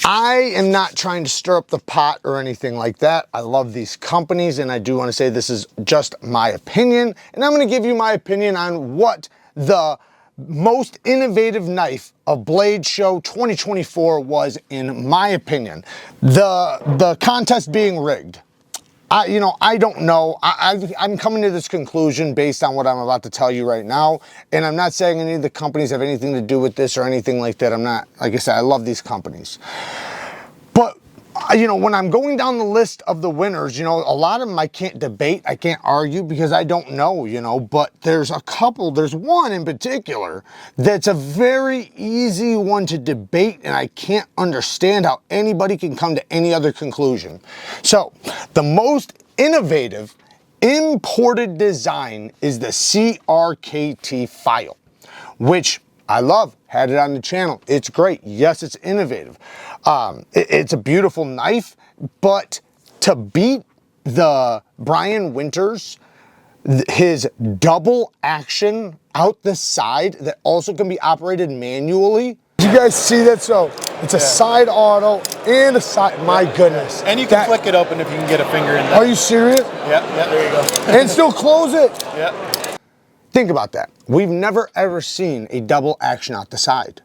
I am not trying to stir up the pot or anything like that. I love these companies, and I do want to say this is just my opinion, and I'm going to give you my opinion on what the most innovative knife of Blade Show 2024 was, in my opinion. The contest being rigged. I don't know. I'm coming to this conclusion based on what I'm about to tell you right now. And I'm not saying any of the companies have anything to do with this or anything like that. I'm not, like I said, I love these companies. But, when I'm going down the list of the winners, a lot of them I can't debate. I can't argue because I don't know, but there's a couple. There's one in particular that's a very easy one to debate, and I can't understand how anybody can come to any other conclusion. So, the most innovative imported design is the CRKT file, which I love. Had it on the channel. It's great. Yes, it's innovative. It's a beautiful knife, but to beat the Brian Winters, his double action out the side that also can be operated manually. Did you guys see that? So it's a side auto and a side, my goodness. And you can flick it open if you can get a finger in there. Are you serious? Yeah, there you go. And still close it? Yeah. Think about that. We've never ever seen a double action out the side.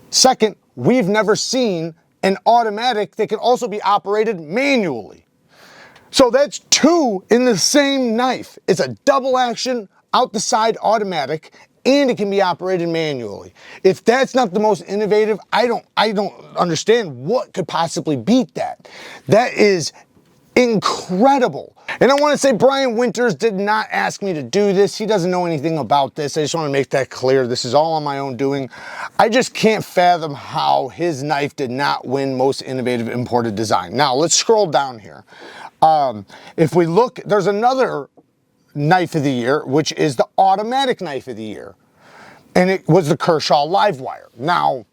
Second, we've never seen an automatic that can also be operated manually. So that's two in the same knife. It's a double action, out the side automatic, and it can be operated manually. If that's not the most innovative, I don't understand what could possibly beat that. That is incredible. And I want to say Brian Winters did not ask me to do this. He doesn't know anything about this. I just want to make that clear. This is all on my own doing. I just can't fathom how his knife did not win most innovative imported design. Now let's scroll down here. If we look, there's another knife of the year, which is the automatic knife of the year. And it was the Kershaw Livewire. Now,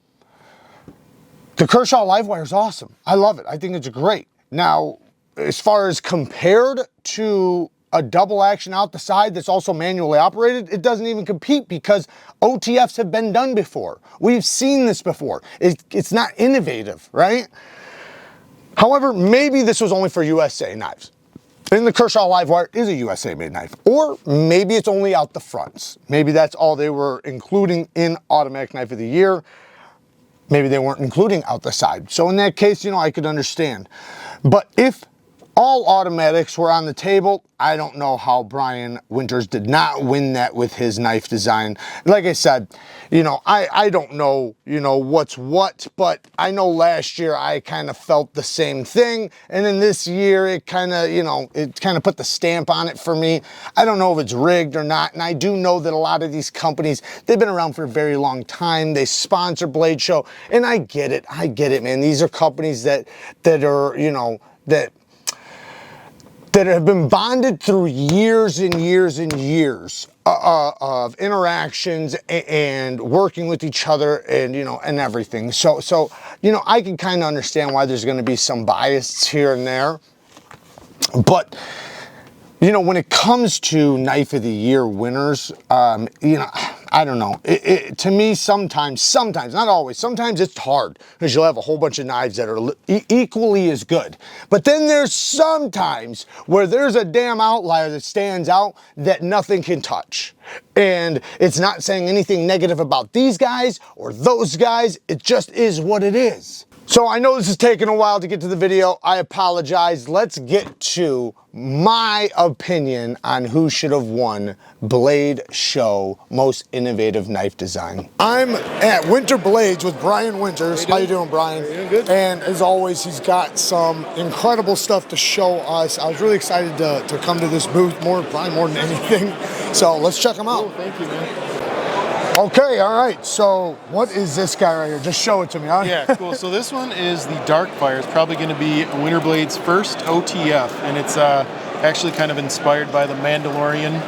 the Kershaw Livewire is awesome. I love it. I think it's great. Now, as far as compared to a double action out the side that's also manually operated, it doesn't even compete because OTFs have been done before. We've seen this before. It's not innovative, right? However, maybe this was only for USA knives. And the Kershaw Livewire is a USA made knife. Or maybe it's only out the fronts. Maybe that's all they were including in Automatic Knife of the Year. Maybe they weren't including out the side. So in that case, I could understand. But if all automatics were on the table, I don't know how Brian Winters did not win that with his knife design. Like I said, I don't know, what's what, but I know last year I kind of felt the same thing. And then this year it kind of, it kind of put the stamp on it for me. I don't know if it's rigged or not. And I do know that a lot of these companies, they've been around for a very long time. They sponsor Blade Show. And I get it, man. These are companies that are, that have been bonded through years and years and years of interactions and working with each other and, and everything. So I can kind of understand why there's going to be some bias here and there. But, when it comes to Knife of the Year winners, I don't know. To me, sometimes, not always, sometimes it's hard because you'll have a whole bunch of knives that are equally as good. But then there's sometimes where there's a damn outlier that stands out that nothing can touch. And it's not saying anything negative about these guys or those guys. It just is what it is. So I know this is taking a while to get to the video. I apologize. Let's get to my opinion on who should have won Blade Show Most Innovative Knife Design. I'm at Winterblades with Brian Winters. How you doing, Brian? Doing good. And as always, he's got some incredible stuff to show us. I was really excited to come to this booth, probably more than anything. So let's check him out. Cool, thank you, man. Okay, all right. So what is this guy right here? Just show it to me, huh? Yeah, cool. So this one is the Darkfire. It's probably going to be Winterblade's first OTF, and it's actually kind of inspired by the Mandalorian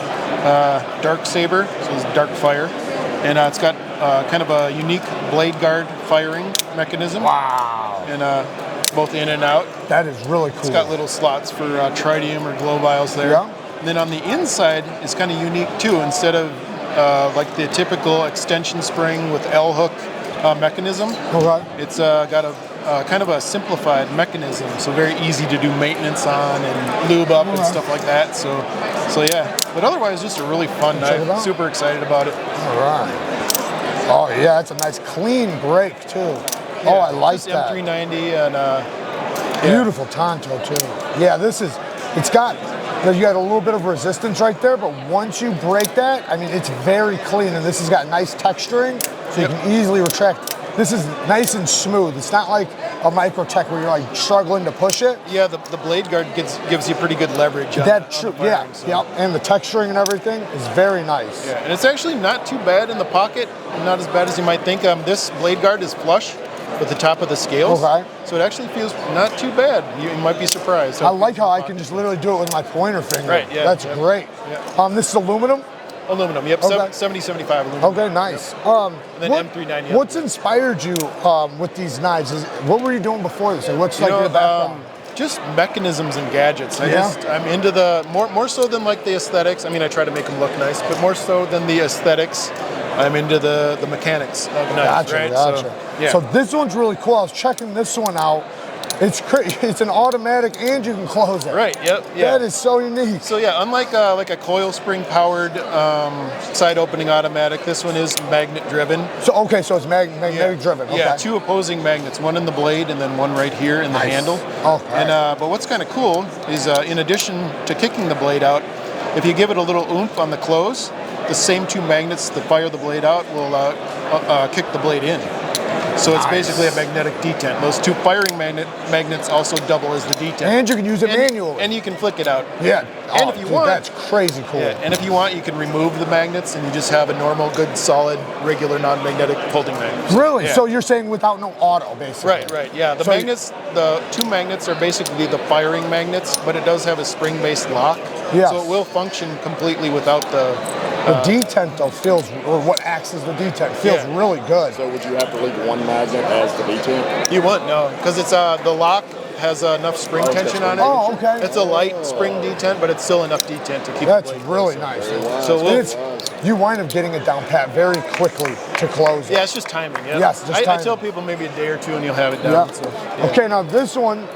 Dark Saber, so it's Darkfire. And it's got kind of a unique blade guard firing mechanism. Wow. And both in and out. That is really cool. It's got little slots for tritium or glow vials there. Yeah. And then on the inside, it's kind of unique too. Instead of like the typical extension spring with L-hook mechanism. Okay. It's got a kind of a simplified mechanism, so very easy to do maintenance on and lube up and stuff like that. So yeah. But otherwise, just a really fun knife. Super excited about it. All right. Oh yeah, that's a nice clean break too. Yeah, oh, I like that. M390 and beautiful Tonto too. Yeah, it's got, you got a little bit of resistance right there, but once you break that, I mean, it's very clean, and this has got nice texturing, so you can easily retract. This is nice and smooth. It's not like a Microtech where you're like struggling to push it. Yeah, the blade guard gives you pretty good leverage. That's true. Yeah, yep. And the texturing and everything is very nice. Yeah, and it's actually not too bad in the pocket. Not as bad as you might think. This blade guard is flush with the top of the scales. Okay. So it actually feels not too bad. You might be surprised. I like how I can just literally do it with my pointer finger. Right. Yeah. That's great. Yeah. This is aluminum. Aluminum, yep, okay. 70-75 aluminum. Okay, nice. Yep. And then M390. What's inspired you with these knives? What were you doing before this? Like, what's like your background? Just mechanisms and gadgets. I'm into the, more so than like the aesthetics. I mean, I try to make them look nice, but more so than the aesthetics, I'm into the mechanics of knives, right? Gotcha. So this one's really cool. I was checking this one out. It's an automatic and you can close it. Right, yep, yeah. That is so unique. So yeah, unlike like a coil spring powered side opening automatic, this one is magnet driven. So so it's magnetic driven. Okay. Yeah, two opposing magnets, one in the blade and then one right here in the handle. Okay. And but what's kind of cool is in addition to kicking the blade out, if you give it a little oomph on the close, the same two magnets that fire the blade out will kick the blade in. So it's basically a magnetic detent. Those two firing magnets also double as the detent. And you can use it manually. And you can flick it out. Yeah. And if you want, that's crazy cool. Yeah. And if you want, you can remove the magnets and you just have a normal, good, solid, regular, non-magnetic holding magnet. Really? Yeah. So you're saying without no auto, basically? Right. Yeah. The magnets, the two magnets are basically the firing magnets, but it does have a spring-based lock. Yeah. So it will function completely without the detent though feels, or what acts as the detent, feels really good. So would you have to leave one magnet as the detent? You wouldn't, no, because it's the lock has enough spring tension on it. Oh, okay. It's a light spring detent, but it's still enough detent to keep That's the blade really closed. nice. So you wind up getting it down pat very quickly to close it. Yeah, it's just timing. Yeah. Yes, just timing. I tell people maybe a day or two and you'll have it down. Yeah. So, Okay, now this one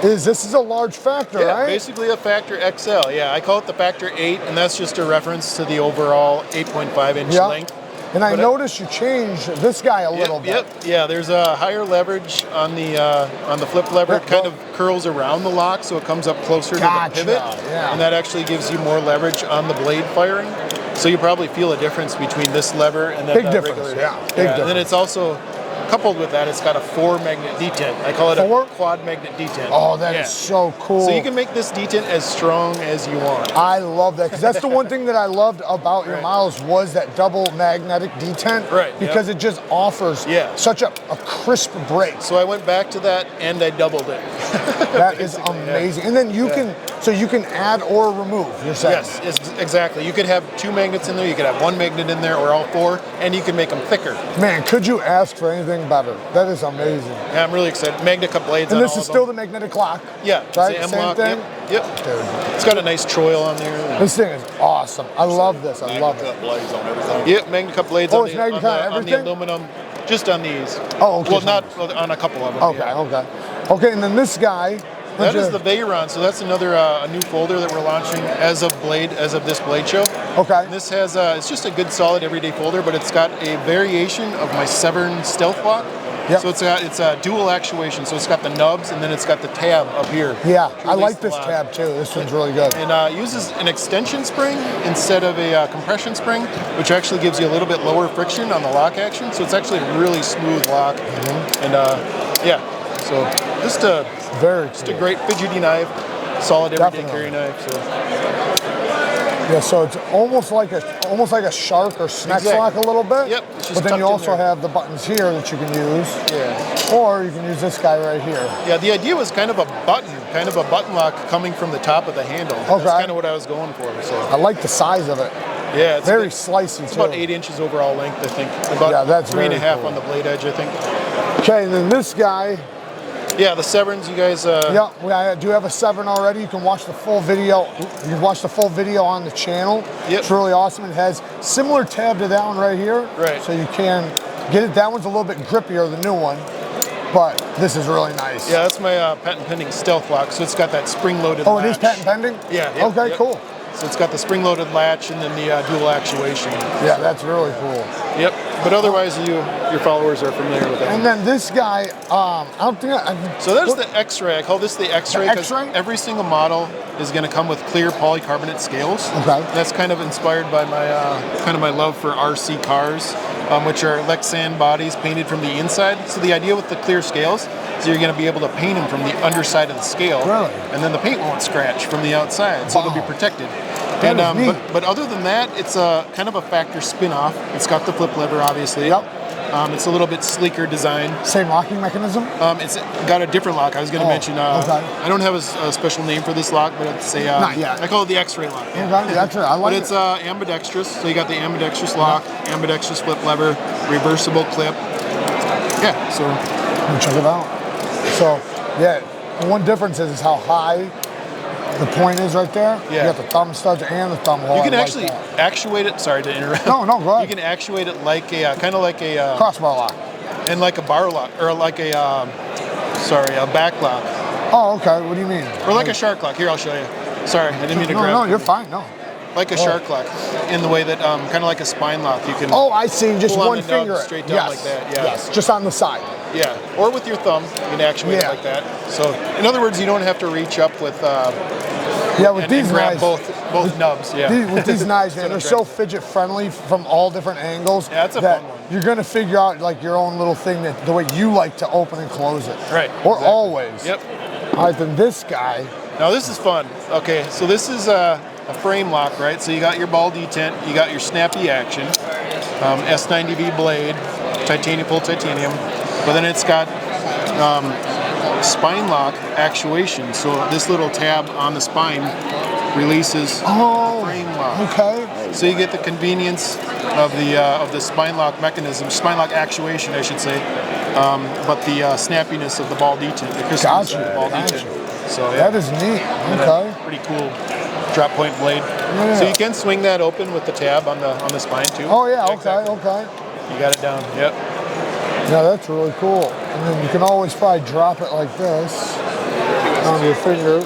is a large factor, right? Basically a Factor XL. Yeah, I call it the Factor 8, and that's just a reference to the overall 8.5 inch length. And I noticed you changed this guy a little bit. Yep. Yeah, there's a higher leverage on the flip lever. It kind of curls around the lock, so it comes up closer to the pivot, and that actually gives you more leverage on the blade firing. So you probably feel a difference between this lever and then Big difference. regular. Yeah, big difference. And then it's also coupled with that, it's got a 4 magnet detent. I call it a quad magnet detent. Oh, that is so cool. So you can make this detent as strong as you want. I love that, because that's the one thing that I loved about your models was that double magnetic detent. Right. Because it just offers such a crisp break. So I went back to that and I doubled it. That is amazing. And then you can add or remove, you're saying? Yes, exactly. You could have 2 magnets in there, you could have 1 magnet in there, or all 4, and you can make them thicker. Man, could you ask for anything better? That is amazing. Yeah, I'm really excited. Magnet cut blades and on this is still the magnetic lock? Yeah. Right? Same thing? Yep. Dude. It's got a nice choil on there. This thing is awesome. I love this. I love it. Magnet cut blades on everything? Yep, magnet cut blades on the aluminum. Just on these. Oh, okay. Well, not on a couple of them. Okay. Okay, and then this guy. That is the Veyron, so that's another a new folder that we're launching as of this blade show. Okay. And this has it's just a good solid everyday folder, but it's got a variation of my Severn stealth lock. Yep. So it's a dual actuation. So it's got the nubs and then it's got the tab up here. Yeah, I like this tab too. This one's really good. And uses an extension spring instead of a compression spring, which actually gives you a little bit lower friction on the lock action. So it's actually a really smooth lock. And so just a great fidgety knife, solid everyday carry knife. So. Yeah, so it's almost like a shark or snack lock a little bit. Yep. But then you also have the buttons here that you can use. Yeah. Or you can use this guy right here. Yeah, the idea was kind of a button lock coming from the top of the handle. Okay. That's kind of what I was going for. So I like the size of it. Yeah, it's very slicey too. It's about 8 inches overall length, I think. About that's 3.5 on the blade edge, I think. Okay, and then this guy. Yeah, the Severns, you guys. Yeah, I do have a Severn already. You can watch the full video. You can watch the full video on the channel. Yep. It's really awesome. It has similar tab to that one right here. Right. So you can Get it? That one's a little bit grippier, the new one, but this is really nice. Yeah, that's my patent pending stealth lock. So it's got that spring-loaded Oh, latch. it is patent pending? Yeah. Yep, okay, yep. cool. So it's got the spring-loaded latch and then the dual actuation. Yeah, that's really cool. Yep. But otherwise, your followers are familiar with that. And then this guy, I don't think So there's the X-ray. I call this the X-ray because X-ray? every single model is going to come with clear polycarbonate scales. Okay. That's kind of inspired by my love for RC cars, which are Lexan bodies painted from the inside. So the idea with the clear scales is you're going to be able to paint them from the underside of the scale, Really? and then the paint won't scratch from the outside, so it'll be protected. That And is neat. but other than that, it's a kind of a factor spin-off. It's got the flip lever, obviously. Yep. It's a little bit sleeker design. Same locking mechanism? It's got a different lock. I was going to mention. okay. I don't have a special name for this lock, but it's a. Not yet. I call it the X-ray lock. Okay, that's right. I like But it's ambidextrous, so you got the ambidextrous lock, ambidextrous flip lever, reversible clip. Yeah, so. Let me check it out. So, yeah, the one difference is how high the point is right there. Yeah. You got the thumb studs and the thumb hole. You can I like actually that. actuate it. Sorry to interrupt. No, go ahead. You can actuate it like a kind of like a Crossbar lock. and like a bar lock or like a a back lock Oh, okay. What do you mean? or like a shark lock. Here, I'll show you. Sorry, I didn't mean to grab. No, you're fine. No. Like a shark lock, in the way that kind of like a spine lock. You can. Oh, I see. Just pull on one the nub finger. straight down yes. like that. Yeah. Yes. Just on the side. Yeah, or with your thumb, you can actuate it Yeah. like that. So, in other words, you don't have to reach up with Yeah, with and these grab knives. both nubs. Yeah, With these knives, man, what they're I'm so trying fidget friendly from all different angles. Yeah, it's a that fun one. You're gonna figure out like your own little thing that the way you like to open and close it. Right, Or exactly. always. Yep. All right, then this guy. Now this is fun. Okay, so this is a frame lock, right? So you got your ball detent, you got your snappy action, S90V blade, titanium, full titanium, but then it's got spine lock actuation. So this little tab on the spine releases the frame lock. Okay. So you get the convenience of the spine lock mechanism, spine lock actuation, I should say, but the snappiness of the ball detent, the crispness of the ball detent. So yeah, That is neat. Okay. pretty cool drop point blade. Yeah. So you can swing that open with the tab on the spine too. Oh yeah. Okay. Exactly. Okay. You got it down. Yep. Yeah, that's really cool. And then you can always probably drop it like this on your finger.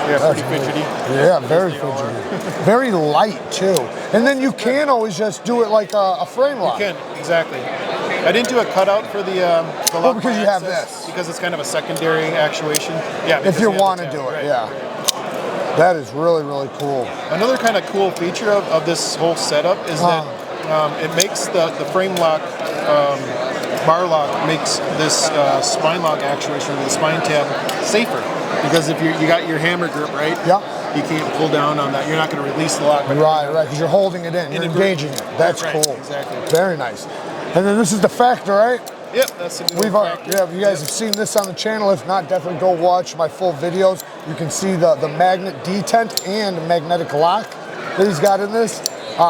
Yeah, That's pretty fidgety. Yeah, very fidgety. Very light too. And then you can always just do it like a frame lock. You can, exactly. I didn't do a cutout for the lock because bar you have access, this. because it's kind of a secondary actuation. Yeah, If because you have the want to tab, do it, right. yeah. That is really, really cool. Another kind of cool feature of this whole setup is that it makes the frame lock, bar lock makes this spine lock actuation, the spine tab, safer. Because if you got your hammer grip, right? Yeah. You can't pull down on that. You're not going to release the lock. Right, because you're holding it in. You're engaging it. That's Right, cool. exactly. Very nice. And then this is the factor, right? Yep, that's a good factor. Yeah, you guys have seen this on the channel. If not, definitely go watch my full videos. You can see the magnet detent and magnetic lock that he's got in this.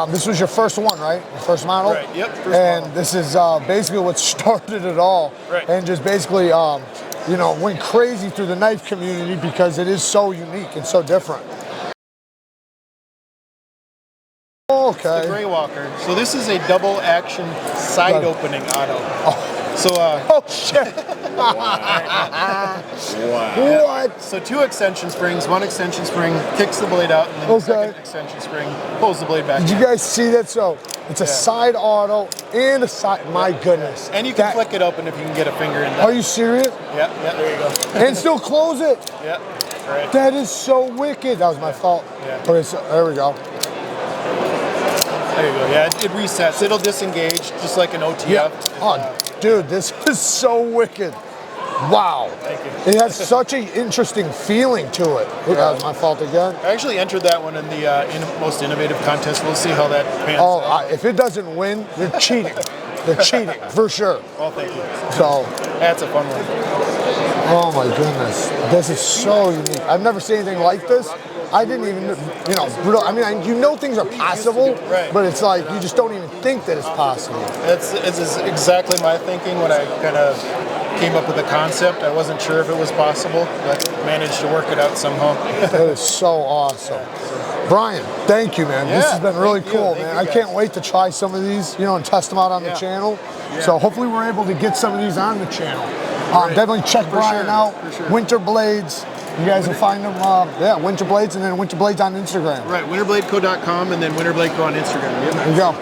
This was your first one, right? Your first model? Right, yep, first And model. this is basically what started it all. Right. And just basically, went crazy through the knife community because it is so unique and so different. Okay. The Gray Walker. So this is a double action side opening auto. So Oh shit! What? so two extension springs. One extension spring kicks the blade out, and then the second extension spring pulls the blade back. Did you guys see that? So it's a side auto and a side. My goodness. And you can flick it open if you can get a finger in there. Are you serious? Yeah, there you go. And still close it. Yeah, right. That is so wicked. That was my fault. Yeah. Okay, so there we go. There you go. Yeah, it resets. It'll disengage just like an OTF. Oh, dude, this is so wicked. Wow. Thank you. It has such an interesting feeling to it. That was my fault again. I actually entered that one in the most innovative contest. We'll see how that pans Oh, out. if it doesn't win, you're cheating. You're cheating, for sure. Well, thank you. So, That's a fun one. oh my goodness. This is so unique. I've never seen anything like this. I didn't even, things are possible, right. but it's like you just don't even think that it's possible. It's exactly my thinking when I kind of came up with a concept. I wasn't sure if it was possible, but managed to work it out somehow. That is so awesome. Brian, thank you, man. This has been really cool, man. I can't wait to try some of these, and test them out on the channel. So hopefully we're able to get some of these on the channel. Definitely check Brian out. Winterblades. You guys will find them, Winterblades, and then Winterblades on Instagram. Right, winterbladeco.com and then winterbladeco on Instagram. There you go.